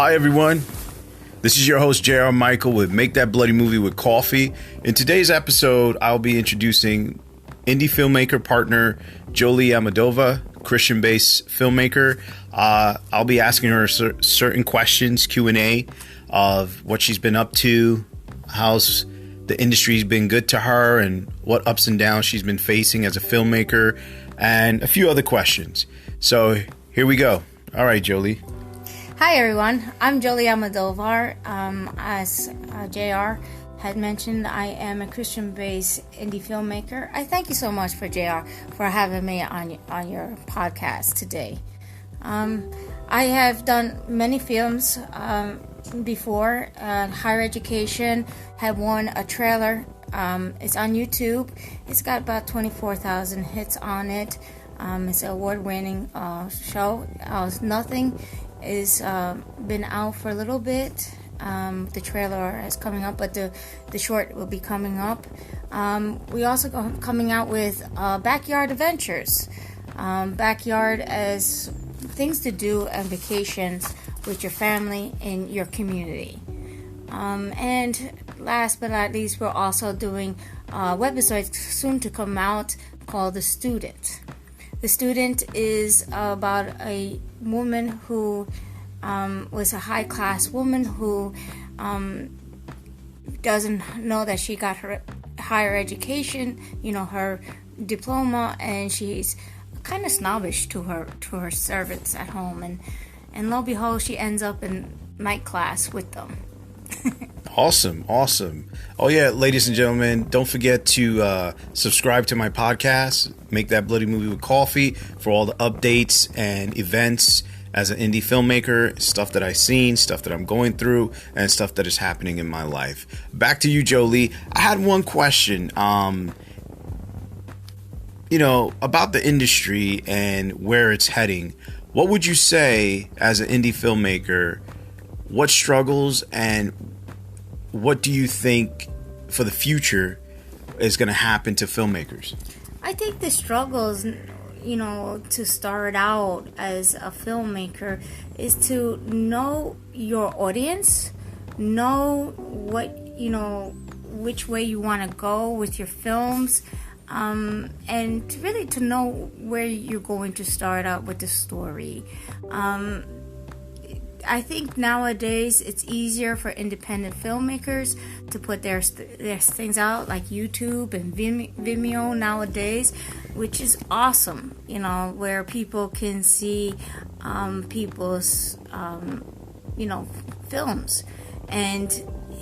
Hi, everyone. This is your host, J.R. Michael with Make That Bloody Movie with Coffee. In today's episode, I'll be introducing Indy Filmaker partner Joelly Amadova, Christian-based filmmaker. I'll be asking her certain questions, Q&A, of what she's been up to, how's the industry's been good to her, and what ups and downs she's been facing as a filmmaker, and a few other questions. So here we go. All right, Joelly. Hi everyone, I'm Joelly Amadova. As JR had mentioned, I am a Christian-based indie filmmaker. I thank you so much for JR for having me on your podcast today. I have done many films before. Higher Education had won a trailer. It's on YouTube. It's got about 24,000 hits on it. It's an award-winning show. Nothing is been out for a little bit. The trailer is coming up, but the short will be coming up. We also coming out with Backyard Adventures. Backyard as things to do and vacations with your family in your community. And last but not least, we're also doing a webisode soon to come out called The Student. The Student is about a woman who was a high-class woman who doesn't know that she got her higher education, her diploma, and she's kind of snobbish to her servants at home, and lo and behold, she ends up in night class with them. Awesome. Oh yeah, ladies and gentlemen, don't forget to subscribe to my podcast, Make That Bloody Movie with Coffee, for all the updates and events as an indie filmmaker, stuff that I've seen, stuff that I'm going through, and stuff that is happening in my life. Back to you, Joelly. I had one question, about the industry and where it's heading. What would you say as an indie filmmaker? What struggles and what do you think for the future is going to happen to filmmakers? I think the struggles, to start out as a filmmaker is to know your audience, know what, which way you want to go with your films, and really to know where you're going to start out with the story. I think nowadays it's easier for independent filmmakers to put their things out, like YouTube and Vimeo nowadays, which is awesome, where people can see people's, films. And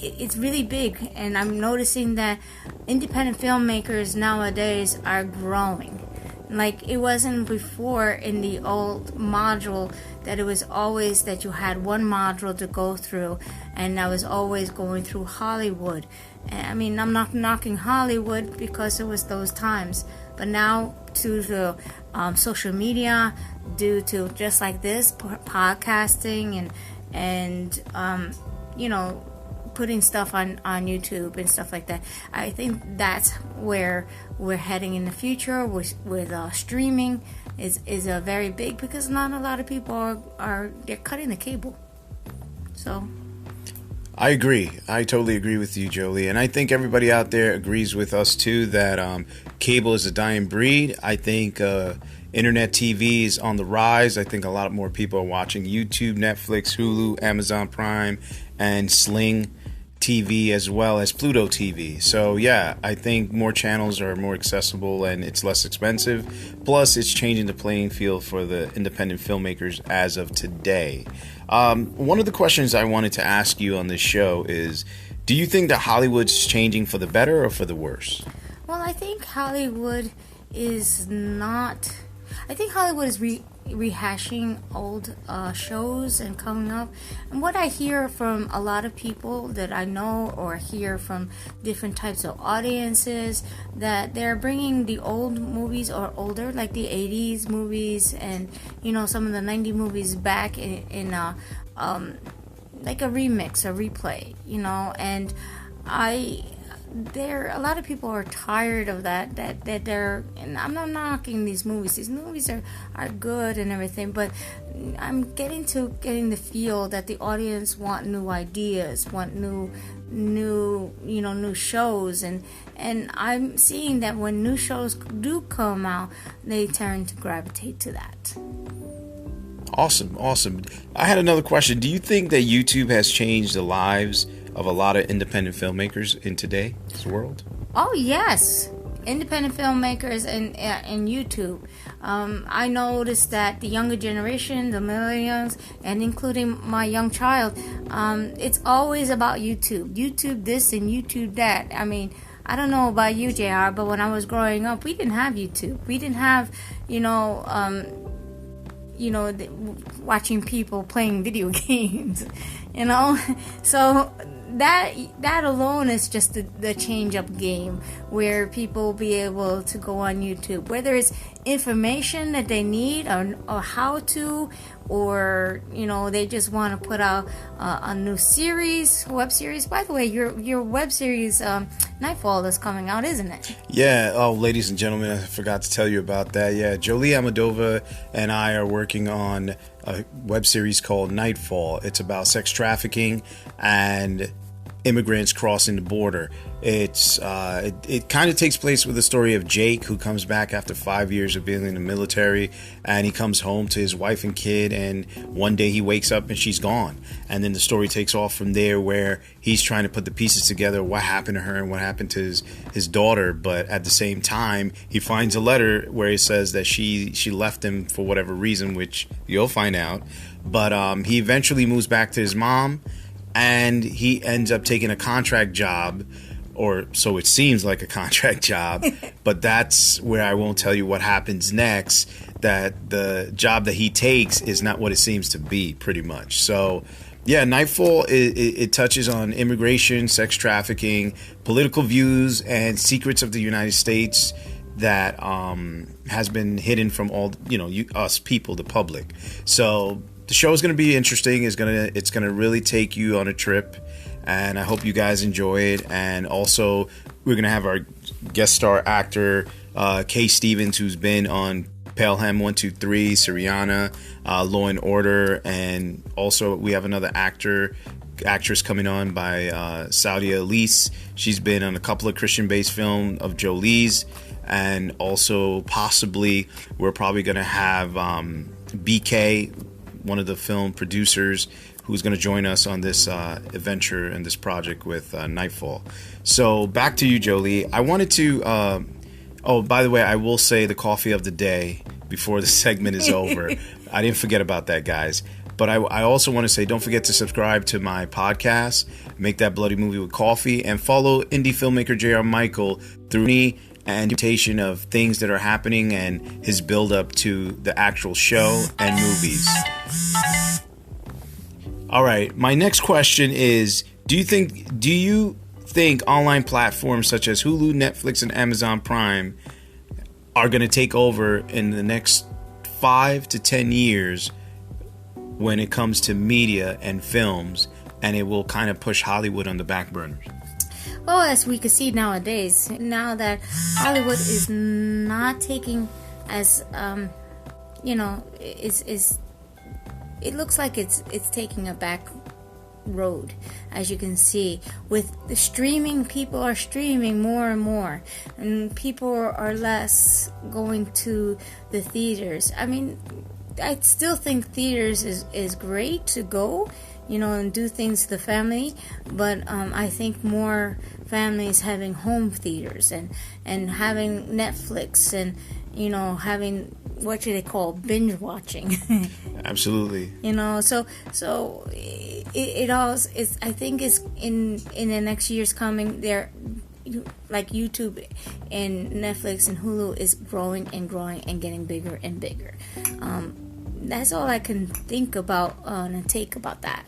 it's really big, and I'm noticing that independent filmmakers nowadays are growing. Like, it wasn't before in the old module that it was always that you had one module to go through, and I was always going through Hollywood. I mean, I'm not knocking Hollywood because it was those times, but now due to social media, due to just like this, podcasting and putting stuff on YouTube and stuff like that. I think that's where we're heading in the future with streaming is a very big, because not a lot of people they're cutting the cable. So I agree. I totally agree with you, Joelly. And I think everybody out there agrees with us too that cable is a dying breed. I think internet TV is on the rise. I think a lot more people are watching YouTube, Netflix, Hulu, Amazon Prime, and Sling TV, as well as Pluto TV. So yeah, I think more channels are more accessible and it's less expensive. Plus, it's changing the playing field for the independent filmmakers as of today. One of the questions I wanted to ask you on this show is, do you think that Hollywood's changing for the better or for the worse? Well, I think Hollywood is not... I think Hollywood is rehashing old shows and coming up. And what I hear from a lot of people that I know or hear from different types of audiences, that they're bringing the old movies or older, like the 80s movies and, some of the 90s movies back in like a remix, a replay, and a lot of people are tired of that they're, and I'm not knocking these movies are good and everything, but I'm getting the feel that the audience want new ideas, want new shows, and I'm seeing that when new shows do come out, they tend to gravitate to that. Awesome. I had another question. Do you think that YouTube has changed the lives of a lot of independent filmmakers in today's world? Oh yes, independent filmmakers and YouTube. I noticed that the younger generation, the millennials, and including my young child, it's always about YouTube. YouTube this and YouTube that. I mean, I don't know about you, JR, but when I was growing up, we didn't have YouTube. We didn't have, watching people playing video games, So that alone is just the change-up game where people will be able to go on YouTube, whether it's information that they need or how to, or they just want to put out a new web series. By the way, your web series Nightfall is coming out, isn't it? Yeah. Oh, ladies and gentlemen, I forgot to tell you about that. Yeah, Jolie Amadova and I are working on a web series called Nightfall. It's about sex trafficking and immigrants crossing the border. It kind of takes place with the story of Jake, who comes back after 5 years of being in the military, and he comes home to his wife and kid, and one day he wakes up and she's gone. And then the story takes off from there, where he's trying to put the pieces together, what happened to her and what happened to his daughter. But at the same time, he finds a letter where it says that she left him for whatever reason, which you'll find out. But he eventually moves back to his mom, and he ends up taking a contract job, or so it seems like a contract job, but that's where I won't tell you what happens next, that the job that he takes is not what it seems to be, pretty much. So yeah, Nightfall, it touches on immigration, sex trafficking, political views, and secrets of the United States that has been hidden from all, us people, the public. So the show is going to be interesting. It's going to really take you on a trip, and I hope you guys enjoy it. And also, we're going to have our guest star actor, Kay Stevens, who's been on Pelham 123, Syriana, Law and Order, and also we have another actress coming on by Saudia Elise. She's been on a couple of Christian-based films of Jolie's, and also possibly we're probably going to have BK, one of the film producers, who's going to join us on this adventure and this project with Nightfall. So back to you, Jolie. I wanted to by the way, I will say the coffee of the day before the segment is over. I didn't forget about that, guys. But I also want to say, don't forget to subscribe to my podcast, Make That Bloody Movie with Coffee, and follow Indy Filmaker Jr. Michael through me and invitation of things that are happening and his build up to the actual show and movies. All right, my next question is, do you think online platforms such as Hulu, Netflix, and Amazon Prime are going to take over in the next 5 to 10 years when it comes to media and films, and it will kind of push Hollywood on the back burners? Well, as we can see nowadays, now that Hollywood is not taking as, it looks like it's taking a back road, as you can see. With the streaming, people are streaming more and more, and people are less going to the theaters. I mean, I still think theaters is great to go, and do things to the family, but I think more families having home theaters and having Netflix and having, what should they call, binge watching. Absolutely. So it all is, I think, is in the next years coming there, like YouTube and Netflix and Hulu is growing and growing and getting bigger and bigger. That's all I can think about and take about that.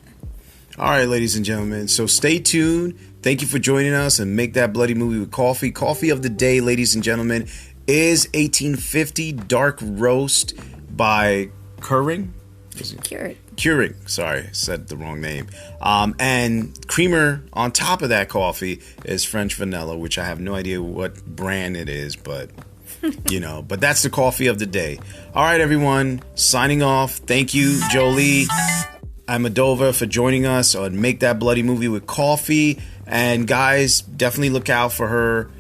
All right, ladies and gentlemen, so stay tuned. Thank you for joining us and Make That Bloody Movie with Coffee. Coffee of the day, ladies and gentlemen, is 1850 Dark Roast by Keurig. Sorry, said the wrong name. And creamer on top of that coffee is French vanilla, which I have no idea what brand it is, but But that's the coffee of the day. All right, everyone, signing off. Thank you, Joelly Almodovar, for joining us on Make That Bloody Movie with Coffee. And guys, definitely look out for her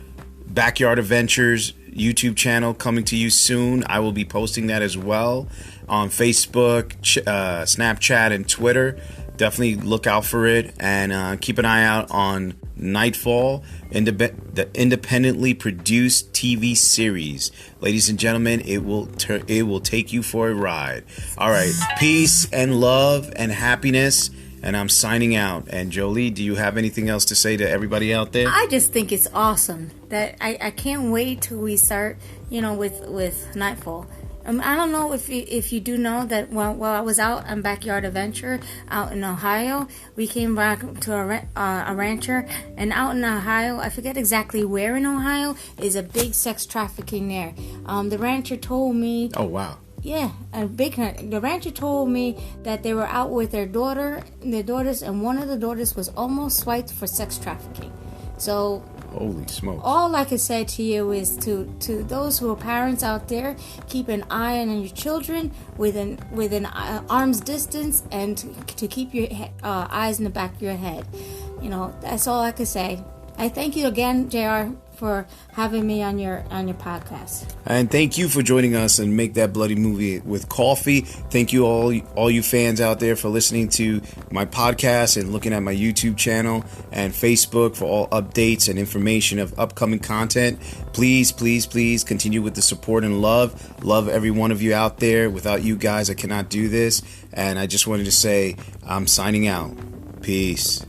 Backyard Adventures YouTube channel coming to you soon. I will be posting that as well on Facebook, Snapchat, and Twitter. Definitely look out for it, and keep an eye out on Nightfall, the independently produced TV series. Ladies and gentlemen, it will take you for a ride. All right, peace and love and happiness, and I'm signing out. And Joelly, do you have anything else to say to everybody out there? I just think it's awesome that I can't wait till we start, with Nightfall. I don't know if you do know that while I was out on Backyard Adventure out in Ohio, we came back to a rancher, and out in Ohio, I forget exactly where in Ohio, is a big sex trafficking there. The rancher told me... Oh, wow. Yeah, the rancher told me that they were out with their daughters, and one of the daughters was almost swiped for sex trafficking. So... Holy smokes. All I can say to you is to those who are parents out there, keep an eye on your children within arm's distance, and to keep your eyes in the back of your head. That's all I can say. I thank you again, JR, for having me on your podcast. And thank you for joining us and Make That Bloody Movie with Coffee. Thank you all you fans out there for listening to my podcast and looking at my YouTube channel and Facebook for all updates and information of upcoming content. Please, please, please continue with the support and love. Love every one of you out there. Without you guys, I cannot do this. And I just wanted to say I'm signing out. Peace.